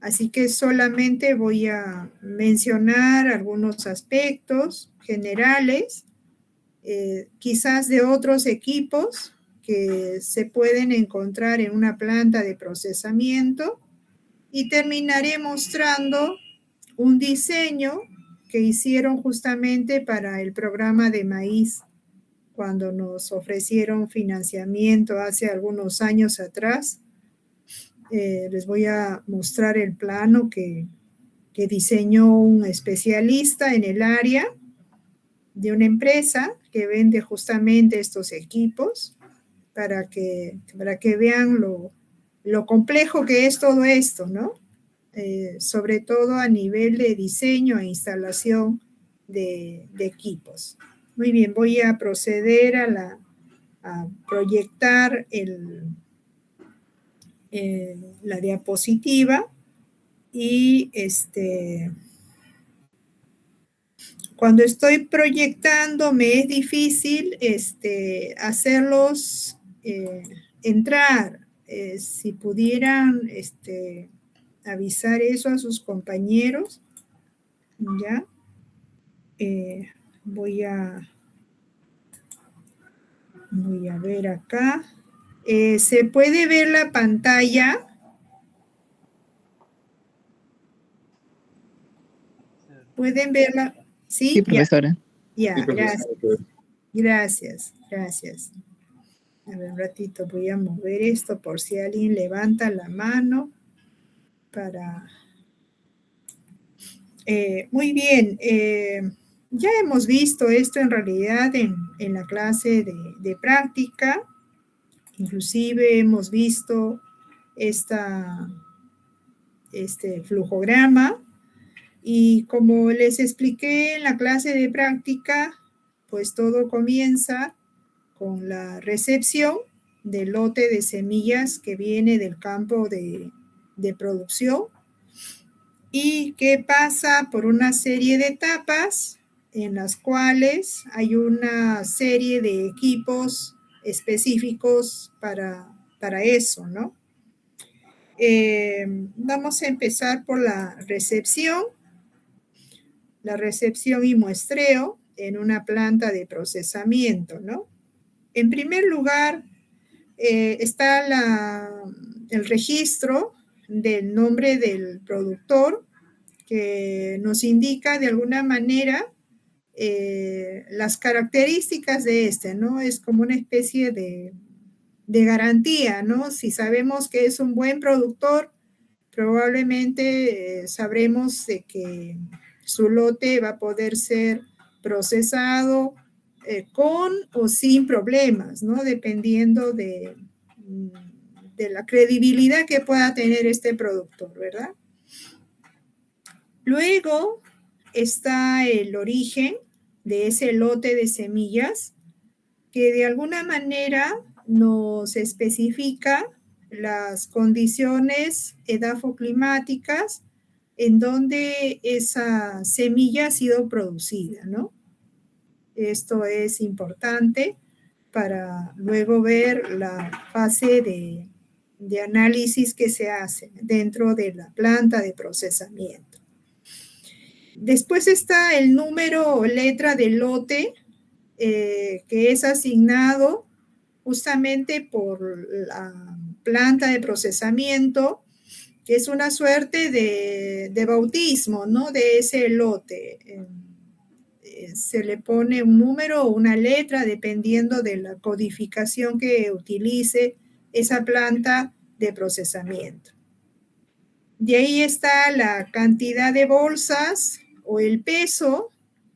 Así que solamente voy a mencionar algunos aspectos generales, quizás de otros equipos que se pueden encontrar en una planta de procesamiento, y terminaré mostrando un diseño que hicieron justamente para el programa de maíz cuando nos ofrecieron financiamiento hace algunos años atrás. Les voy a mostrar el plano que diseñó un especialista en el área de una empresa que vende justamente estos equipos para que vean lo complejo que es todo esto, ¿no? Sobre todo a nivel de diseño e instalación de equipos. Muy bien, voy a proceder a proyectar la diapositiva y cuando estoy proyectando me es difícil hacerlos entrar. Si pudieran avisar eso a sus compañeros, ¿ya? Voy a ver acá. ¿Se puede ver la pantalla? ¿Pueden verla? ¿Sí? Sí, profesora. Ya, Sí, gracias. profesora. Gracias. A ver, un ratito voy a mover esto por si alguien levanta la mano para... muy bien, ya hemos visto esto en realidad en la clase de práctica, inclusive hemos visto este flujograma, y como les expliqué en la clase de práctica, pues todo comienza con la recepción del lote de semillas que viene del campo de producción, y que pasa por una serie de etapas en las cuales hay una serie de equipos específicos para eso, ¿no? Vamos a empezar por la recepción y muestreo en una planta de procesamiento, ¿no? En primer lugar, está el registro del nombre del productor, que nos indica de alguna manera las características de ¿no? Es como una especie de garantía, ¿no? Si sabemos que es un buen productor, probablemente sabremos de que su lote va a poder ser procesado con o sin problemas, ¿no? Dependiendo de la credibilidad que pueda tener este productor, ¿verdad? Luego está el origen de ese lote de semillas, que de alguna manera nos especifica las condiciones edafoclimáticas en donde esa semilla ha sido producida, ¿no? Esto es importante para luego ver la fase de análisis que se hace dentro de la planta de procesamiento. Después está el número o letra del lote, que es asignado justamente por la planta de procesamiento, que es una suerte de bautismo, ¿no? De ese lote. Se le pone un número o una letra dependiendo de la codificación que utilice esa planta de procesamiento. De ahí está la cantidad de bolsas o el peso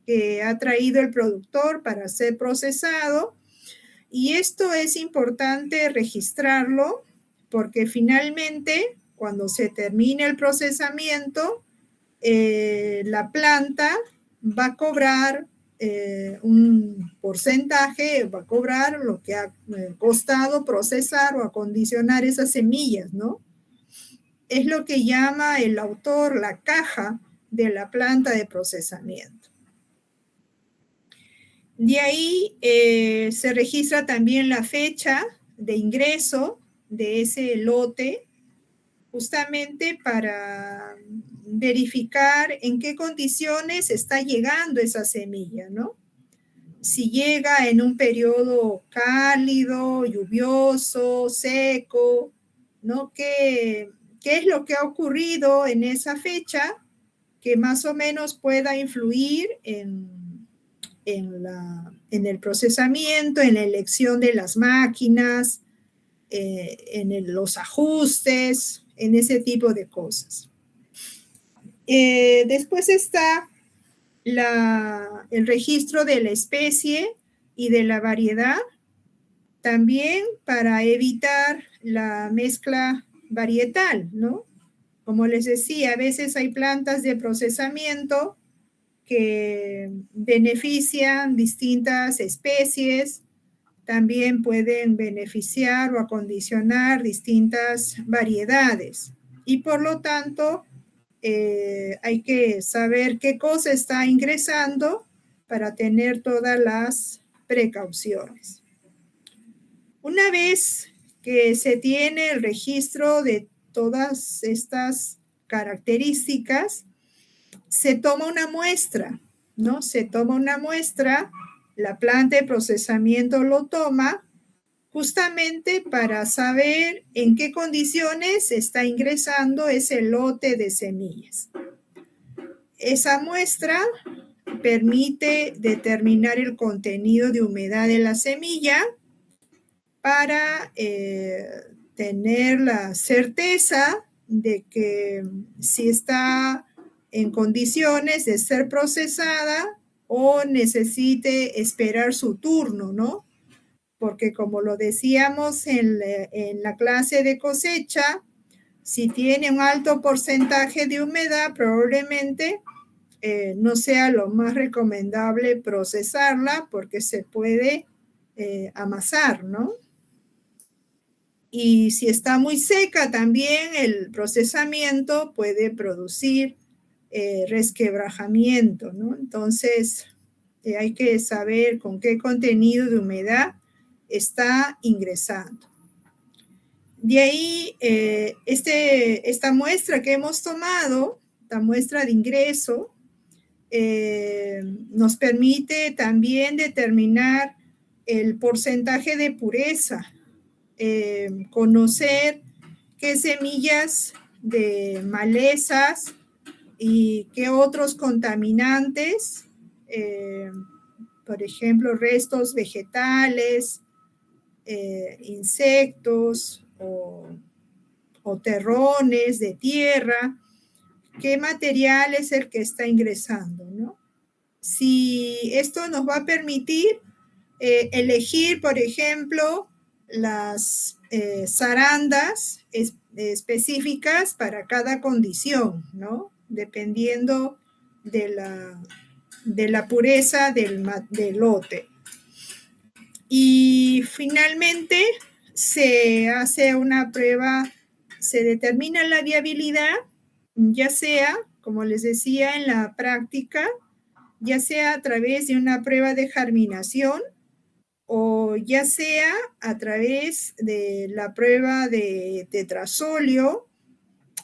que ha traído el productor para ser procesado, y esto es importante registrarlo porque finalmente cuando se termine el procesamiento, la planta va a cobrar un porcentaje, va a cobrar lo que ha costado procesar o acondicionar esas semillas, ¿no? Es lo que llama el autor la caja de la planta de procesamiento. De ahí se registra también la fecha de ingreso de ese lote justamente para verificar en qué condiciones está llegando esa semilla, ¿no? Si llega en un periodo cálido, lluvioso, seco, ¿no? ¿Qué es lo que ha ocurrido en esa fecha que más o menos pueda influir en el procesamiento, en la elección de las máquinas, los ajustes, en ese tipo de cosas? Después está el registro de la especie y de la variedad, también para evitar la mezcla varietal, ¿no? Como les decía, a veces hay plantas de procesamiento que benefician distintas especies, también pueden beneficiar o acondicionar distintas variedades. Y por lo tanto, hay que saber qué cosa está ingresando para tener todas las precauciones. Una vez que se tiene el registro de todas estas características, se toma una muestra, ¿no? Se toma una muestra, la planta de procesamiento lo toma justamente para saber en qué condiciones está ingresando ese lote de semillas. Esa muestra permite determinar el contenido de humedad de la semilla para tener la certeza de que si está en condiciones de ser procesada o necesite esperar su turno, ¿no? Porque como lo decíamos en la clase de cosecha, si tiene un alto porcentaje de humedad, probablemente no sea lo más recomendable procesarla porque se puede amasar, ¿no? Y si está muy seca también el procesamiento puede producir resquebrajamiento, ¿no? Entonces hay que saber con qué contenido de humedad está ingresando. De ahí, esta muestra que hemos tomado, la muestra de ingreso, nos permite también determinar el porcentaje de pureza, conocer qué semillas de malezas y qué otros contaminantes, por ejemplo, restos vegetales, insectos o terrones de tierra, qué material es el que está ingresando, ¿no? Si esto nos va a permitir elegir, por ejemplo, las zarandas específicas para cada condición, ¿no? Dependiendo de la pureza del lote. Y finalmente se hace una prueba, se determina la viabilidad, ya sea, como les decía, en la práctica, ya sea a través de una prueba de germinación o ya sea a través de la prueba de tetrasolio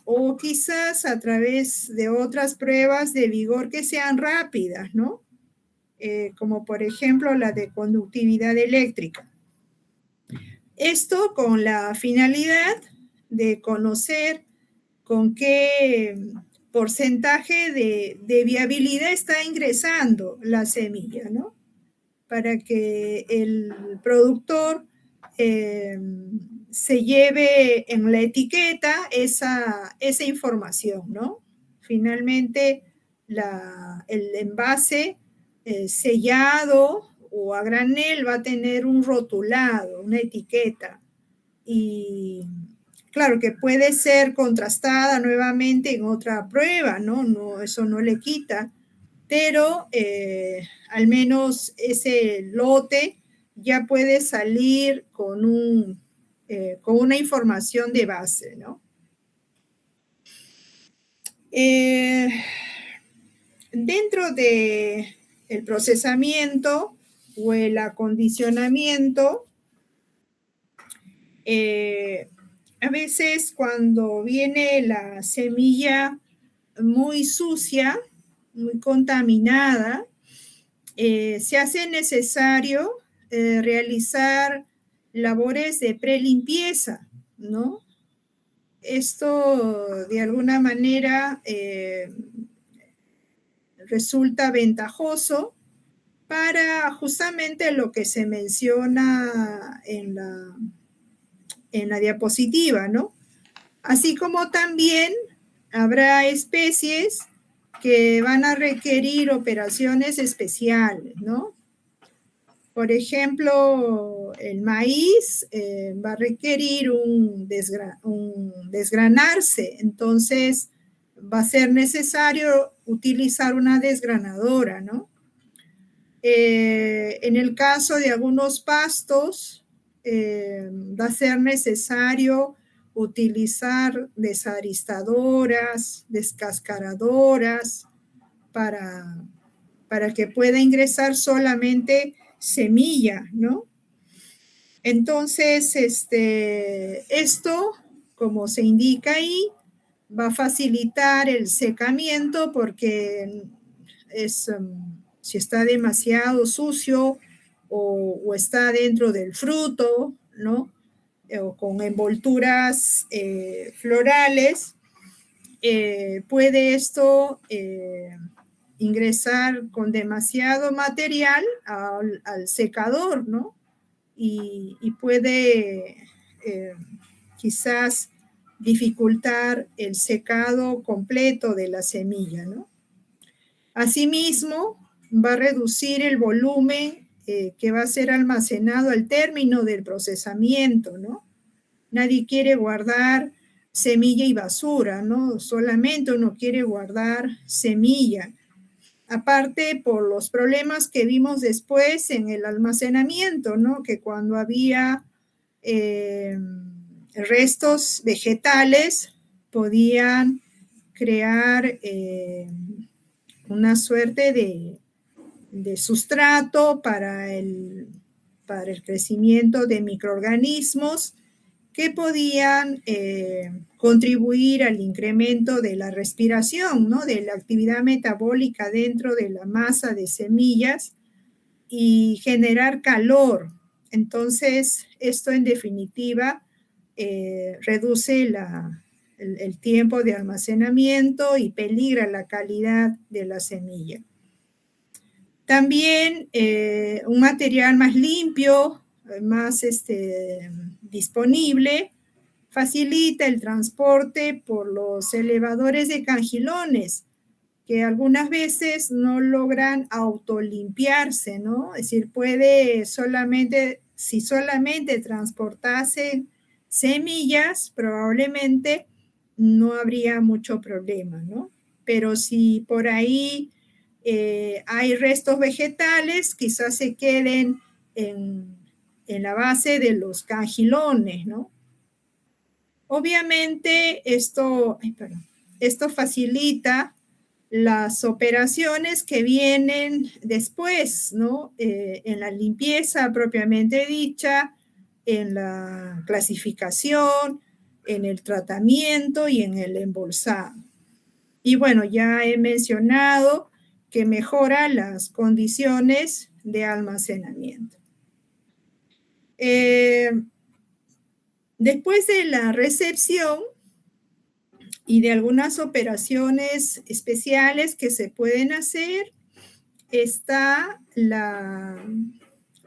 o quizás a través de otras pruebas de vigor que sean rápidas, ¿no? Como por ejemplo la de conductividad eléctrica. Esto con la finalidad de conocer con qué porcentaje de viabilidad está ingresando la semilla, ¿no? Para que el productor se lleve en la etiqueta esa información, ¿no? Finalmente, el envase sellado o a granel va a tener un rotulado, una etiqueta. Y claro que puede ser contrastada nuevamente en otra prueba, ¿no? Eso no le quita, pero al menos ese lote ya puede salir con una información de base, ¿no? Dentro del procesamiento o el acondicionamiento, A veces cuando viene la semilla muy sucia, muy contaminada, se hace necesario realizar labores de prelimpieza, ¿no? Esto de alguna manera resulta ventajoso para justamente lo que se menciona en la diapositiva, ¿no? Así como también habrá especies que van a requerir operaciones especiales, ¿no? Por ejemplo, el maíz va a requerir un desgranarse, entonces va a ser necesario utilizar una desgranadora, ¿no? En el caso de algunos pastos, va a ser necesario utilizar desaristadoras, descascaradoras, para, para que pueda ingresar solamente semilla, ¿no? Entonces, esto, como se indica ahí, va a facilitar el secamiento porque si está demasiado sucio o está dentro del fruto, ¿no? O con envolturas florales, puede esto ingresar con demasiado material al secador, ¿no? Y puede quizás dificultar el secado completo de la semilla, ¿no? Asimismo, va a reducir el volumen que va a ser almacenado al término del procesamiento, ¿no? Nadie quiere guardar semilla y basura, ¿no? Solamente uno quiere guardar semilla. Aparte, por los problemas que vimos después en el almacenamiento, ¿no? Que cuando había restos vegetales podían crear una suerte de sustrato para el crecimiento de microorganismos que podían contribuir al incremento de la respiración, ¿no? De la actividad metabólica dentro de la masa de semillas y generar calor. Entonces, esto en definitiva reduce el tiempo de almacenamiento y peligra la calidad de la semilla. También un material más limpio, más disponible, facilita el transporte por los elevadores de cangilones, que algunas veces no logran autolimpiarse, ¿no? Es decir, si solamente transportase semillas, probablemente no habría mucho problema, ¿no? Pero si por ahí hay restos vegetales, quizás se queden en la base de los cangilones, ¿no? Obviamente esto facilita las operaciones que vienen después, ¿no? En la limpieza propiamente dicha, en la clasificación, en el tratamiento y en el embolsado. Y bueno, ya he mencionado que mejora las condiciones de almacenamiento. Después de la recepción y de algunas operaciones especiales que se pueden hacer, está la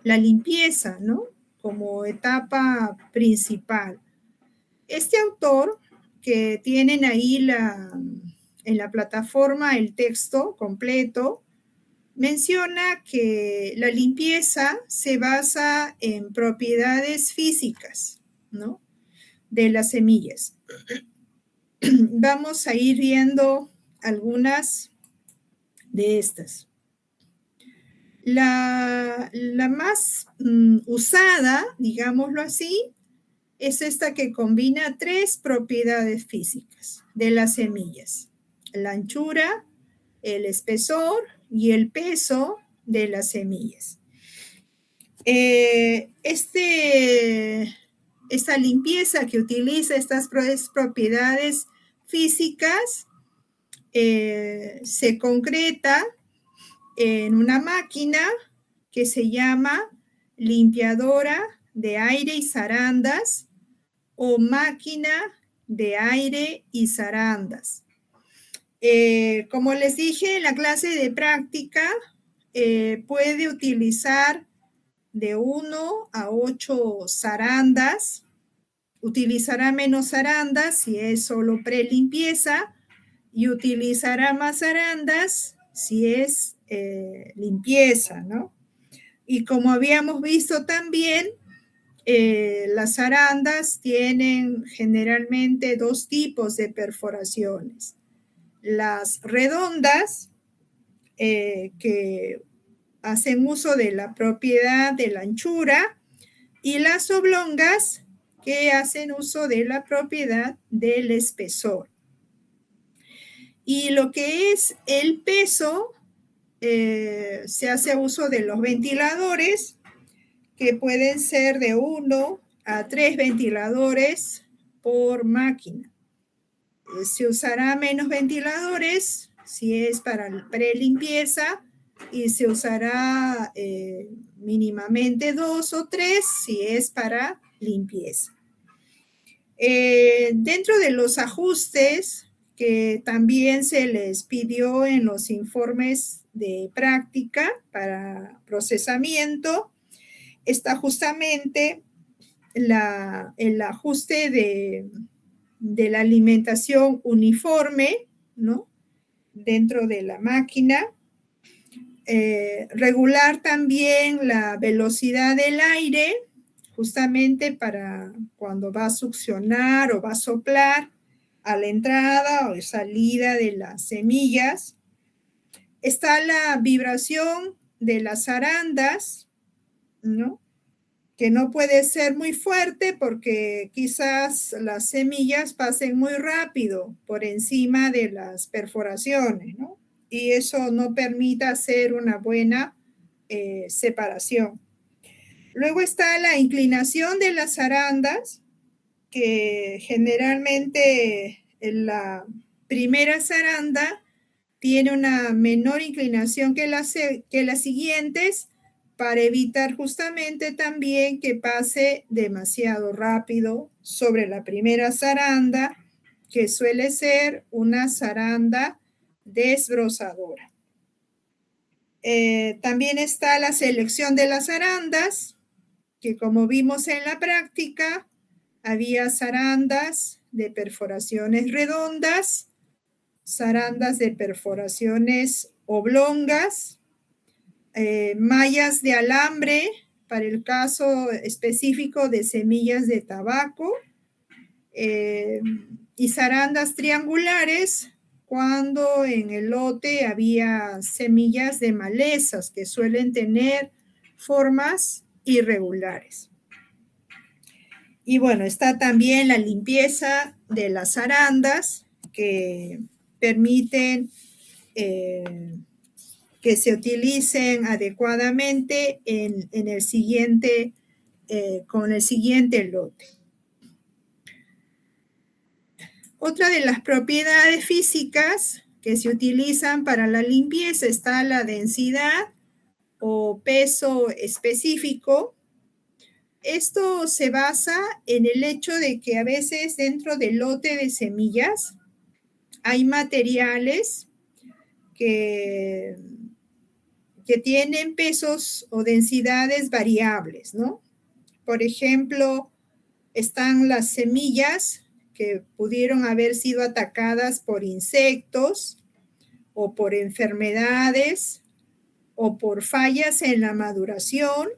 limpieza, ¿no? Como etapa principal. Este autor, que tienen ahí en la plataforma el texto completo, menciona que la limpieza se basa en propiedades físicas, ¿no? De las semillas. Vamos a ir viendo algunas de estas. La más usada, digámoslo así, es esta que combina tres propiedades físicas de las semillas: la anchura, el espesor y el peso de las semillas. Este esta limpieza que utiliza estas propiedades físicas se concreta en una máquina que se llama limpiadora de aire y zarandas o máquina de aire y zarandas. Como les dije, en la clase de práctica puede utilizar de 1 a 8 zarandas. Utilizará menos zarandas si es solo prelimpieza y utilizará más zarandas si es limpieza, ¿no? Y como habíamos visto también, las zarandas tienen generalmente 2 tipos de perforaciones. Las redondas, que hacen uso de la propiedad de la anchura, y las oblongas, que hacen uso de la propiedad del espesor. Y lo que es el peso, se hace uso de los ventiladores, que pueden ser de 1 a 3 ventiladores por máquina. Se usará menos ventiladores si es para prelimpieza y se usará mínimamente 2 o 3 si es para limpieza. Dentro de los ajustes que también se les pidió en los informes de práctica para procesamiento, está justamente el ajuste de la alimentación uniforme, ¿no? Dentro de la máquina. Regular también la velocidad del aire, justamente para cuando va a succionar o va a soplar a la entrada o salida de las semillas. Está la vibración de las zarandas, ¿no? Que no puede ser muy fuerte porque quizás las semillas pasen muy rápido por encima de las perforaciones, ¿no? Y eso no permite hacer una buena separación. Luego está la inclinación de las zarandas, que generalmente la primera zaranda tiene una menor inclinación que las siguientes, para evitar justamente también que pase demasiado rápido sobre la primera zaranda, que suele ser una zaranda desbrozadora. También está la selección de las zarandas, que como vimos en la práctica, había zarandas de perforaciones redondas, zarandas de perforaciones oblongas, mallas de alambre para el caso específico de semillas de tabaco, y zarandas triangulares cuando en el lote había semillas de malezas que suelen tener formas irregulares. Y bueno, está también la limpieza de las zarandas, que permiten que se utilicen adecuadamente en el siguiente, con el siguiente lote. Otra de las propiedades físicas que se utilizan para la limpieza está la densidad o peso específico. Esto se basa en el hecho de que a veces dentro del lote de semillas hay materiales que tienen pesos o densidades variables, ¿no? Por ejemplo, están las semillas que pudieron haber sido atacadas por insectos o por enfermedades o por fallas en la maduración,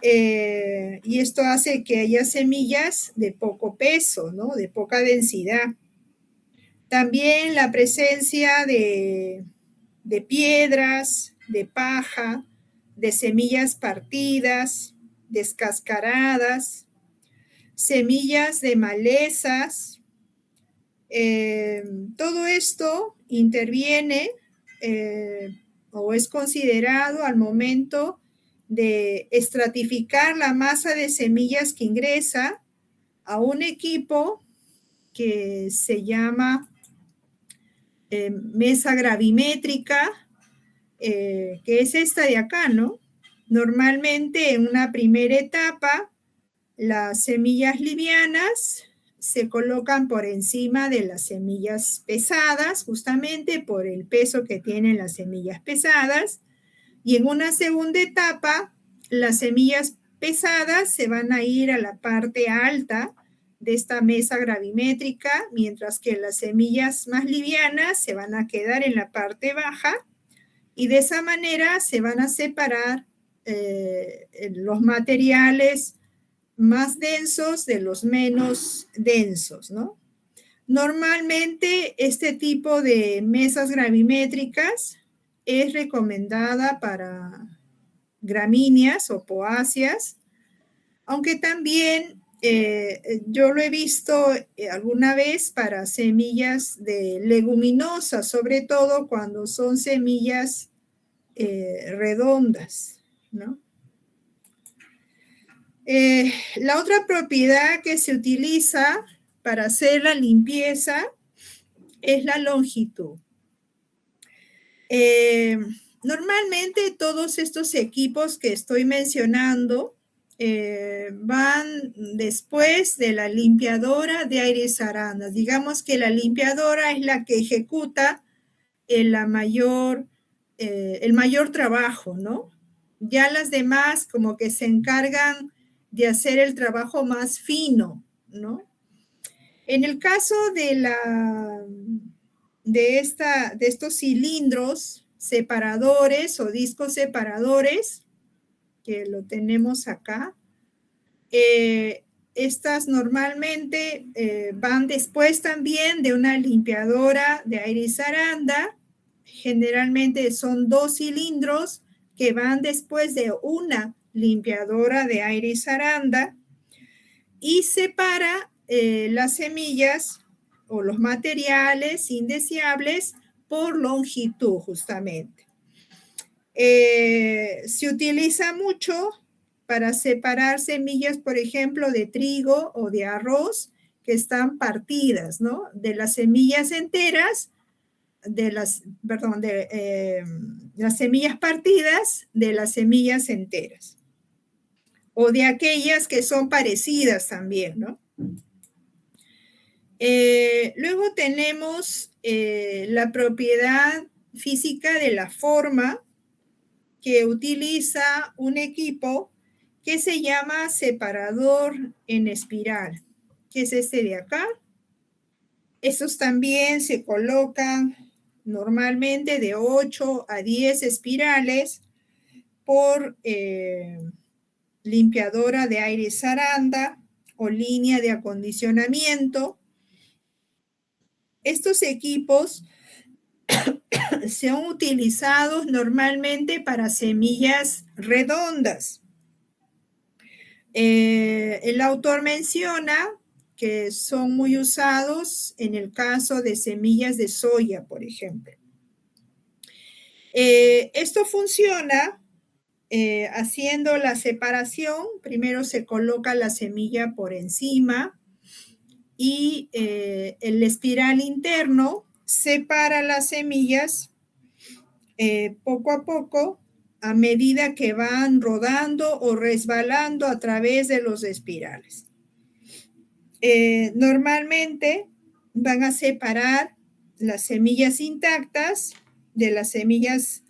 y esto hace que haya semillas de poco peso, ¿no? De poca densidad. También la presencia de piedras, de paja, de semillas partidas, descascaradas, semillas de malezas. Todo esto interviene o es considerado al momento de estratificar la masa de semillas que ingresa a un equipo que se llama mesa gravimétrica, que es esta de acá, ¿no? Normalmente en una primera etapa, las semillas livianas se colocan por encima de las semillas pesadas, justamente por el peso que tienen las semillas pesadas. Y en una segunda etapa, las semillas pesadas se van a ir a la parte alta de esta mesa gravimétrica, mientras que las semillas más livianas se van a quedar en la parte baja, y de esa manera se van a separar los materiales más densos de los menos densos, ¿no? Normalmente este tipo de mesas gravimétricas es recomendada para gramíneas o poáceas, aunque también yo lo he visto alguna vez para semillas de leguminosas, sobre todo cuando son semillas redondas, ¿no? La otra propiedad que se utiliza para hacer la limpieza es la longitud. Normalmente todos estos equipos que estoy mencionando van después de la limpiadora de aires arandas. Digamos que la limpiadora es la que ejecuta el mayor trabajo, ¿no? Ya las demás como que se encargan de hacer el trabajo más fino, ¿no? En el caso de estos cilindros separadores o discos separadores, que lo tenemos acá, estas normalmente van después también de una limpiadora de aires aranda. Generalmente son 2 cilindros que van después de una limpiadora de aires aranda y separa las semillas o los materiales indeseables por longitud, justamente. Se utiliza mucho para separar semillas, por ejemplo, de trigo o de arroz que están partidas, ¿no? De las semillas enteras, las semillas partidas de las semillas enteras. O de aquellas que son parecidas también, ¿no? Luego tenemos la propiedad física de la forma, que utiliza un equipo que se llama separador en espiral, que es este de acá. Estos también se colocan normalmente de 8 a 10 espirales por limpiadora de aires aranda o línea de acondicionamiento. Estos equipos son utilizados normalmente para semillas redondas. El autor menciona que son muy usados en el caso de semillas de soya, por ejemplo. Esto funciona haciendo la separación. Primero se coloca la semilla por encima y el espiral interno separa las semillas poco a poco a medida que van rodando o resbalando a través de los espirales. Normalmente van a separar las semillas intactas de las semillas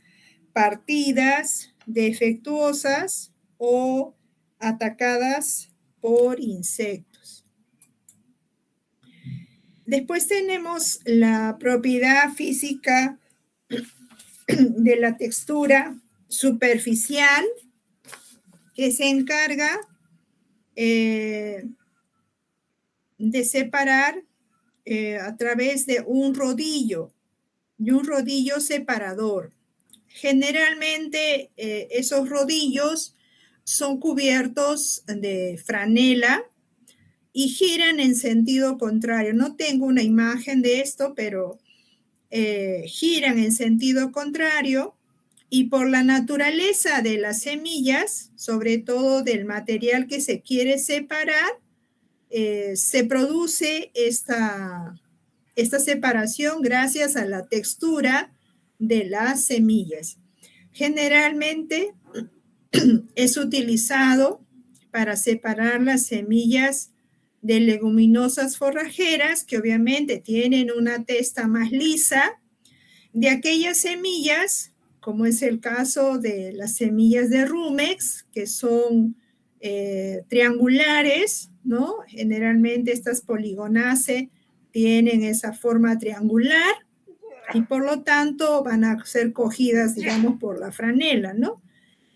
partidas, defectuosas o atacadas por insectos. Después tenemos la propiedad física de la textura superficial, que se encarga de separar a través de un rodillo y un rodillo separador. Generalmente esos rodillos son cubiertos de franela y giran en sentido contrario. No tengo una imagen de esto, pero giran en sentido contrario Y por la naturaleza de las semillas, sobre todo del material que se quiere separar, se produce esta separación gracias a la textura de las semillas. Generalmente es utilizado para separar las semillas de leguminosas forrajeras, que obviamente tienen una testa más lisa, de aquellas semillas, como es el caso de las semillas de Rumex, que son triangulares, ¿no? Generalmente estas Polygonaceae tienen esa forma triangular y por lo tanto van a ser cogidas, digamos, por la franela, ¿no?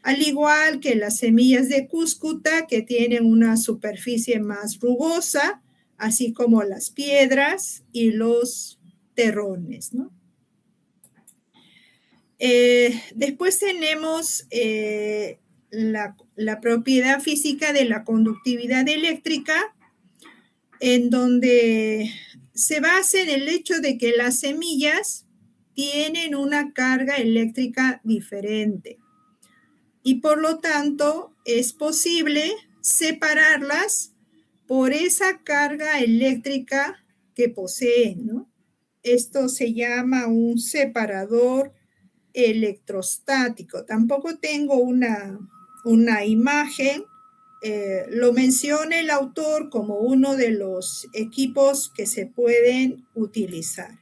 Al igual que las semillas de Cúscuta, que tienen una superficie más rugosa, así como las piedras y los terrones, ¿no? Después tenemos la propiedad física de la conductividad eléctrica, en donde se basa en el hecho de que las semillas tienen una carga eléctrica diferente y por lo tanto es posible separarlas por esa carga eléctrica que poseen, ¿no? Esto se llama un separador electrostático. Tampoco tengo una imagen. Lo menciona el autor como uno de los equipos que se pueden utilizar.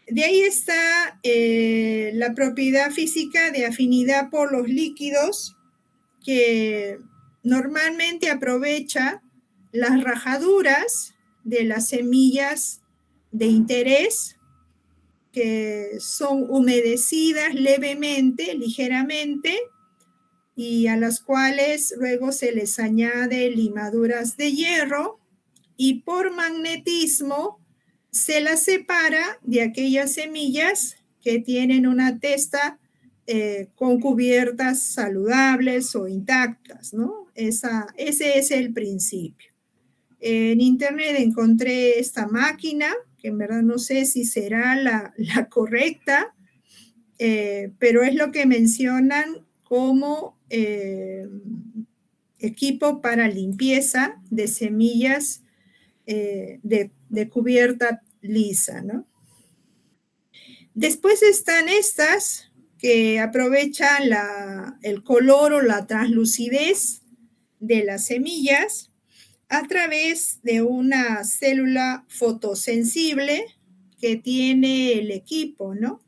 De ahí está la propiedad física de afinidad por los líquidos, que normalmente aprovecha las rajaduras de las semillas de interés, que son humedecidas levemente, ligeramente, y a las cuales luego se les añade limaduras de hierro y por magnetismo se las separa de aquellas semillas que tienen una testa con cubiertas saludables o intactas, ¿no? Ese es el principio. En internet encontré esta máquina, que en verdad no sé si será la correcta, pero es lo que mencionan como equipo para limpieza de semillas de cubierta lisa, ¿no? Después están estas que aprovechan el color o la translucidez de las semillas a través de una célula fotosensible que tiene el equipo, ¿no?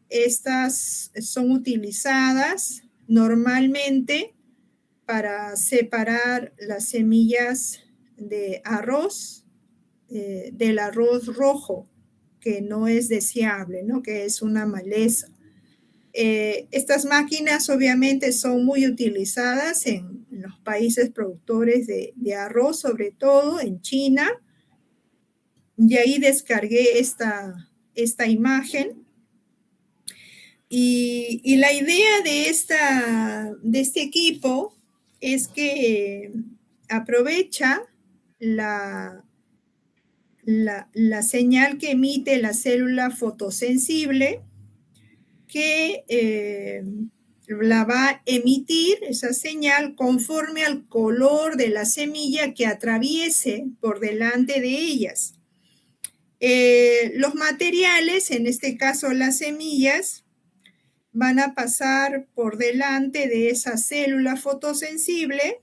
Estas son utilizadas normalmente para separar las semillas de arroz, del arroz rojo, que no es deseable, ¿no? Que es una maleza. Estas máquinas obviamente son muy utilizadas en los países productores de arroz, sobre todo en China, y ahí descargué esta imagen. Y la idea de este equipo es que aprovecha la señal que emite la célula fotosensible, que la va a emitir esa señal conforme al color de la semilla que atraviese por delante de ellas. Los materiales, en este caso las semillas, van a pasar por delante de esa célula fotosensible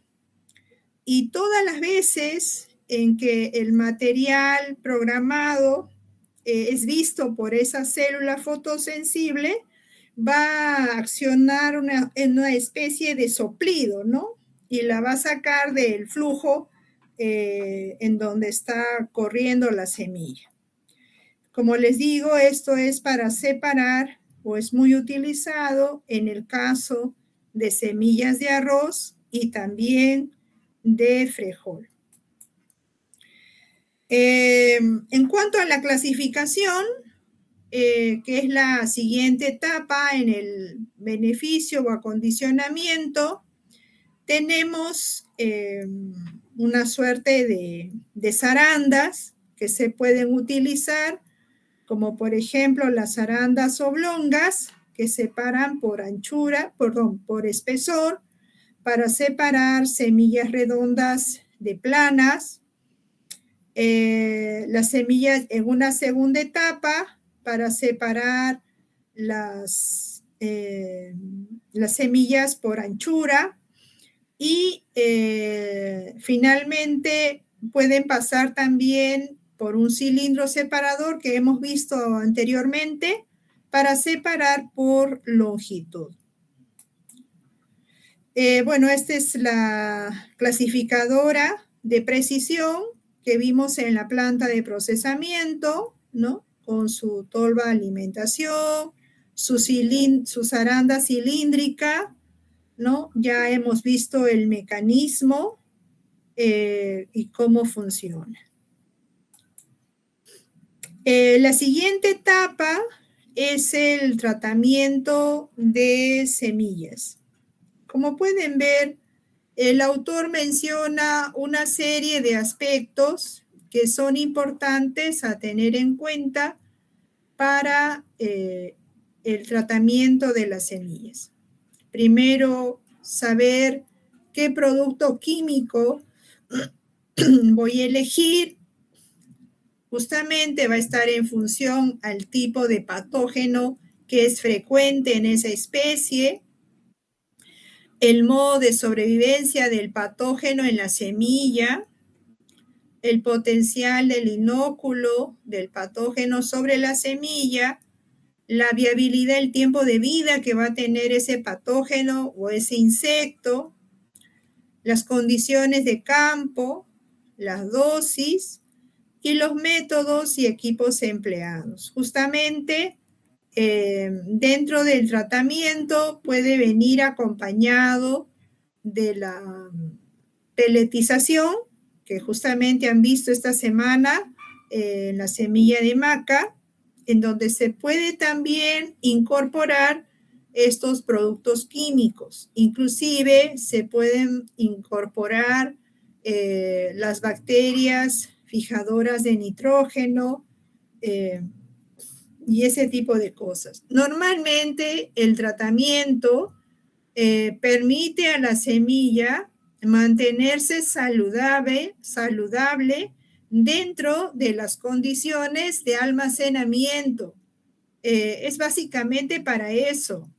y todas las veces en que el material programado es visto por esa célula fotosensible, va a accionar en una especie de soplido, ¿no? Y la va a sacar del flujo en donde está corriendo la semilla. Como les digo, esto es para separar o es muy utilizado en el caso de semillas de arroz y también de frijol. En cuanto a la clasificación, que es la siguiente etapa en el beneficio o acondicionamiento, tenemos una suerte de zarandas que se pueden utilizar, como por ejemplo las zarandas oblongas, que separan por anchura, por espesor, para separar semillas redondas de planas, las semillas en una segunda etapa para separar las semillas por anchura y finalmente pueden pasar también por un cilindro separador que hemos visto anteriormente para separar por longitud. Bueno, esta es la clasificadora de precisión que vimos en la planta de procesamiento, ¿no? Con su tolva de alimentación, su zaranda cilíndrica, ¿no? Ya hemos visto el mecanismo y cómo funciona. La siguiente etapa es el tratamiento de semillas. Como pueden ver, el autor menciona una serie de aspectos que son importantes a tener en cuenta para el tratamiento de las semillas. Primero, saber qué producto químico voy a elegir. Justamente va a estar en función al tipo de patógeno que es frecuente en esa especie, el modo de sobrevivencia del patógeno en la semilla, el potencial del inóculo del patógeno sobre la semilla, la viabilidad, el tiempo de vida que va a tener ese patógeno o ese insecto, las condiciones de campo, las dosis y los métodos y equipos empleados. Justamente dentro del tratamiento puede venir acompañado de la peletización, que justamente han visto esta semana en la semilla de maca, en donde se puede también incorporar estos productos químicos. Inclusive se pueden incorporar las bacterias fijadoras de nitrógeno y ese tipo de cosas. Normalmente el tratamiento permite a la semilla mantenerse saludable dentro de las condiciones de almacenamiento. Es básicamente para eso.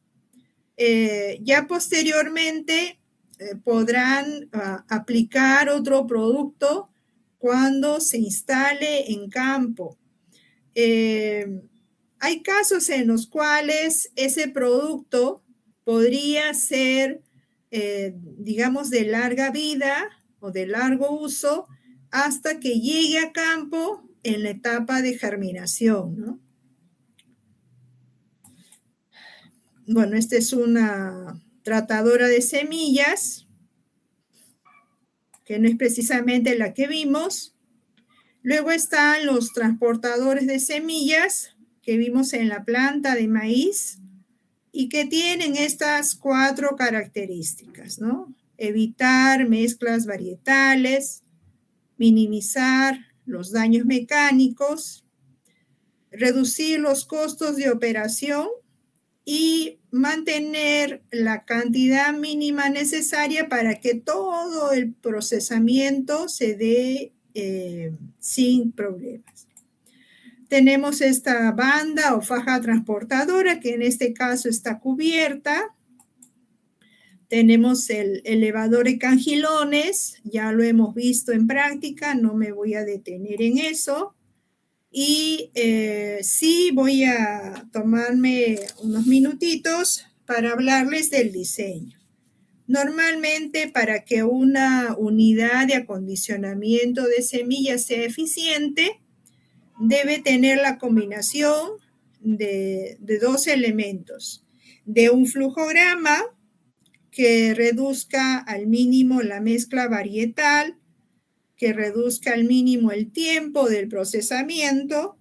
Ya posteriormente podrán aplicar otro producto cuando se instale en campo. Hay casos en los cuales ese producto podría ser, digamos, de larga vida o de largo uso hasta que llegue a campo en la etapa de germinación, ¿no? Bueno, esta es una tratadora de semillas, que no es precisamente la que vimos. Luego están los transportadores de semillas que vimos en la planta de maíz y que tienen estas 4 características, ¿no? Evitar mezclas varietales, minimizar los daños mecánicos, reducir los costos de operación y mantener la cantidad mínima necesaria para que todo el procesamiento se dé sin problemas. Tenemos esta banda o faja transportadora que en este caso está cubierta. Tenemos el elevador de cangilones, ya lo hemos visto en práctica, no me voy a detener en eso. Y sí voy a tomarme unos minutitos para hablarles del diseño. Normalmente, para que una unidad de acondicionamiento de semillas sea eficiente, debe tener la combinación de 2 elementos, de un flujograma que reduzca al mínimo la mezcla varietal, que reduzca al mínimo el tiempo del procesamiento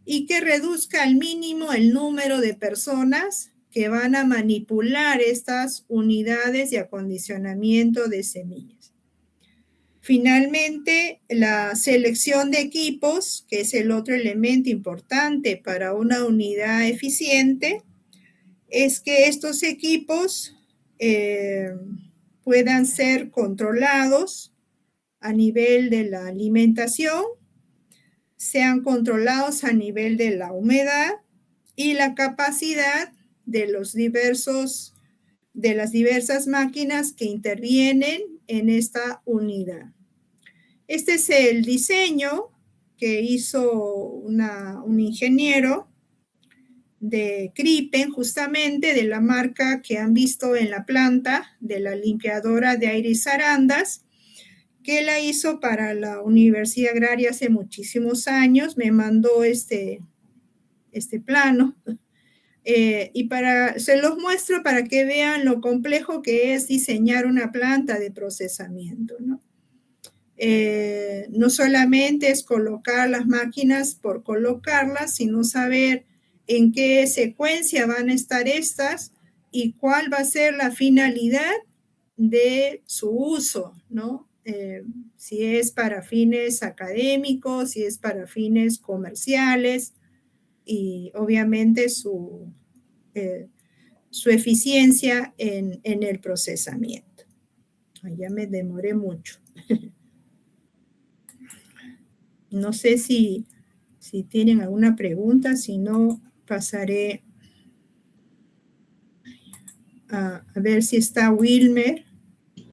y que reduzca al mínimo el número de personas que van a manipular estas unidades de acondicionamiento de semillas. Finalmente, la selección de equipos, que es el otro elemento importante para una unidad eficiente, es que estos equipos puedan ser controlados a nivel de la alimentación, sean controlados a nivel de la humedad y la capacidad de de las diversas máquinas que intervienen en esta unidad. Este es el diseño que hizo un ingeniero de Crippen, justamente de la marca que han visto en la planta de la limpiadora de aire y zarandas, que la hizo para la Universidad Agraria hace muchísimos años. Me mandó este plano. Se los muestro para que vean lo complejo que es diseñar una planta de procesamiento, ¿no? No solamente es colocar las máquinas por colocarlas, sino saber en qué secuencia van a estar estas y cuál va a ser la finalidad de su uso, ¿no? Si es para fines académicos, si es para fines comerciales y obviamente su eficiencia en el procesamiento. Ya me demoré mucho. No sé si tienen alguna pregunta, si no, pasaré a ver si está Wilmer.